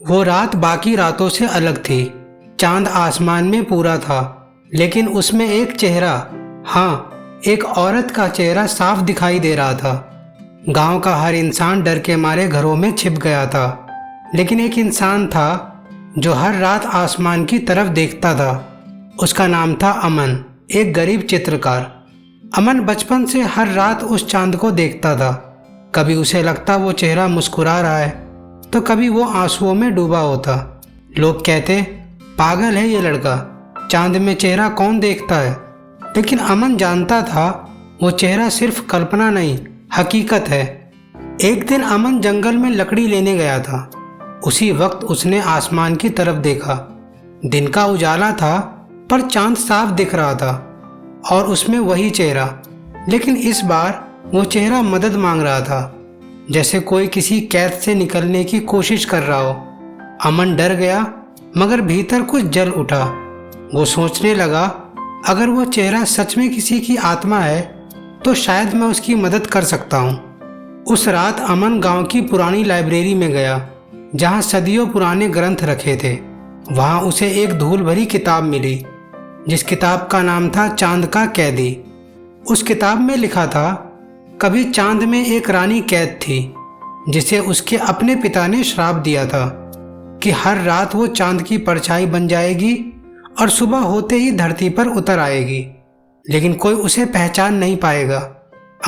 वो रात बाकी रातों से अलग थी। चांद आसमान में पूरा था, लेकिन उसमें एक चेहरा, हाँ, एक औरत का चेहरा साफ दिखाई दे रहा था। गांव का हर इंसान डर के मारे घरों में छिप गया था, लेकिन एक इंसान था जो हर रात आसमान की तरफ देखता था। उसका नाम था अमन, एक गरीब चित्रकार। अमन बचपन से हर रात उस चांद को देखता था। कभी उसे लगता वो चेहरा मुस्कुरा रहा है, तो कभी वो आंसुओं में डूबा होता। लोग कहते, पागल है ये लड़का, चांद में चेहरा कौन देखता है। लेकिन अमन जानता था वो चेहरा सिर्फ कल्पना नहीं, हकीकत है। एक दिन अमन जंगल में लकड़ी लेने गया था। उसी वक्त उसने आसमान की तरफ देखा। दिन का उजाला था, पर चांद साफ दिख रहा था और उसमें वही चेहरा। लेकिन इस बार वो चेहरा मदद मांग रहा था, जैसे कोई किसी कैद से निकलने की कोशिश कर रहा हो। अमन डर गया, मगर भीतर कुछ जल उठा। वो सोचने लगा, अगर वो चेहरा सच में किसी की आत्मा है तो शायद मैं उसकी मदद कर सकता हूँ। उस रात अमन गांव की पुरानी लाइब्रेरी में गया, जहाँ सदियों पुराने ग्रंथ रखे थे। वहाँ उसे एक धूल भरी किताब मिली, जिस किताब का नाम था चांद का कैदी। उस किताब में लिखा था, कभी चांद में एक रानी कैद थी, जिसे उसके अपने पिता ने श्राप दिया था कि हर रात वो चांद की परछाई बन जाएगी और सुबह होते ही धरती पर उतर आएगी, लेकिन कोई उसे पहचान नहीं पाएगा।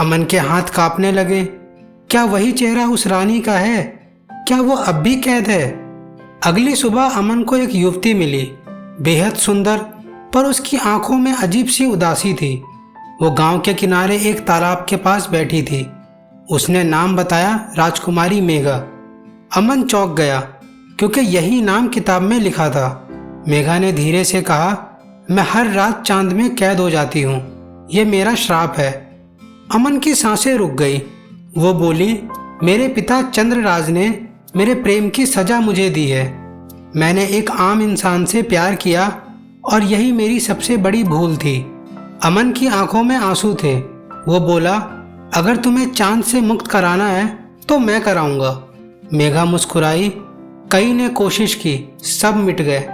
अमन के हाथ कांपने लगे। क्या वही चेहरा उस रानी का है? क्या वो अब भी कैद है? अगली सुबह अमन को एक युवती मिली, बेहद सुंदर, पर उसकी आंखों में अजीब सी उदासी थी। वो गांव के किनारे एक तालाब के पास बैठी थी। उसने नाम बताया, राजकुमारी मेघा। अमन चौंक गया, क्योंकि यही नाम किताब में लिखा था। मेघा ने धीरे से कहा, मैं हर रात चांद में कैद हो जाती हूँ, ये मेरा श्राप है। अमन की सांसें रुक गई। वो बोली, मेरे पिता चंद्रराज ने मेरे प्रेम की सजा मुझे दी है। मैंने एक आम इंसान से प्यार किया और यही मेरी सबसे बड़ी भूल थी। अमन की आंखों में आंसू थे। वो बोला, अगर तुम्हें चांद से मुक्त कराना है तो मैं कराऊंगा। मेघा मुस्कुराई। कई ने कोशिश की, सब मिट गए।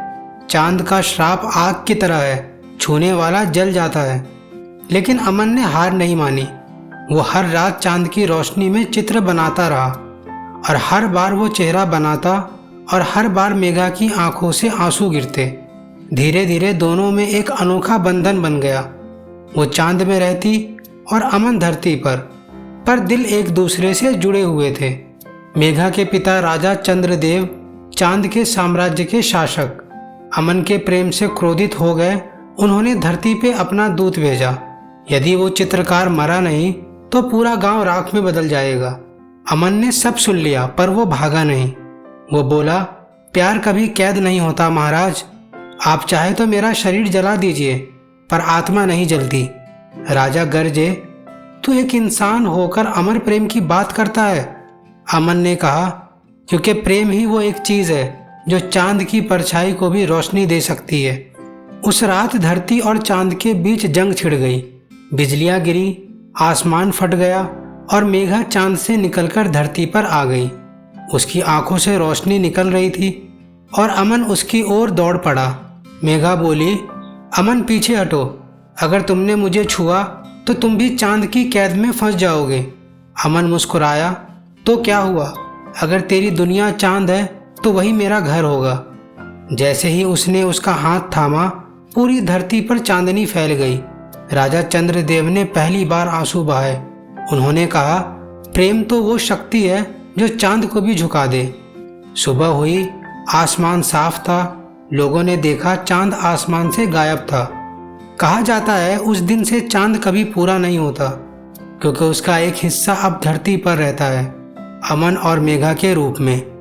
चांद का श्राप आग की तरह है, छूने वाला जल जाता है। लेकिन अमन ने हार नहीं मानी। वो हर रात चांद की रोशनी में चित्र बनाता रहा, और हर बार वो चेहरा बनाता और हर बार मेघा की आंखों से आंसू गिरते। धीरे धीरे दोनों में एक अनोखा बंधन बन गया। वो चांद में रहती और अमन धरती पर दिल एक दूसरे से जुड़े हुए थे। मेघा के पिता राजा चंद्रदेव, चांद के साम्राज्य के शासक, अमन के प्रेम से क्रोधित हो गए। उन्होंने धरती पे अपना दूत भेजा। यदि वो चित्रकार मरा नहीं तो पूरा गांव राख में बदल जाएगा। अमन ने सब सुन लिया, पर वो भागा नहीं। वो बोला, प्यार कभी कैद नहीं होता महाराज। आप चाहे तो मेरा शरीर जला दीजिए, पर आत्मा नहीं जलती। राजा गरजे, तू एक इंसान होकर अमर प्रेम की बात करता है। अमन ने कहा, क्योंकि प्रेम ही वो एक चीज है जो चांद की परछाई को भी रोशनी दे सकती है। उस रात धरती और चांद के बीच जंग छिड़ गई। बिजलियां गिरी, आसमान फट गया और मेघा चांद से निकलकर धरती पर आ गई। उसकी आंखों से रोशनी निकल रही थी और अमन उसकी ओर दौड़ पड़ा। मेघा बोली, अमन पीछे हटो, अगर तुमने मुझे छुआ तो तुम भी चांद की कैद में फंस जाओगे। अमन मुस्कुराया, तो क्या हुआ, अगर तेरी दुनिया चांद है तो वही मेरा घर होगा। जैसे ही उसने उसका हाथ थामा, पूरी धरती पर चांदनी फैल गई। राजा चंद्रदेव ने पहली बार आंसू बहाए। उन्होंने कहा, प्रेम तो वो शक्ति है जो चांद को भी झुका दे। सुबह हुई, आसमान साफ था। लोगों ने देखा चांद आसमान से गायब था। कहा जाता है उस दिन से चांद कभी पूरा नहीं होता, क्योंकि उसका एक हिस्सा अब धरती पर रहता है, अमन और मेघा के रूप में।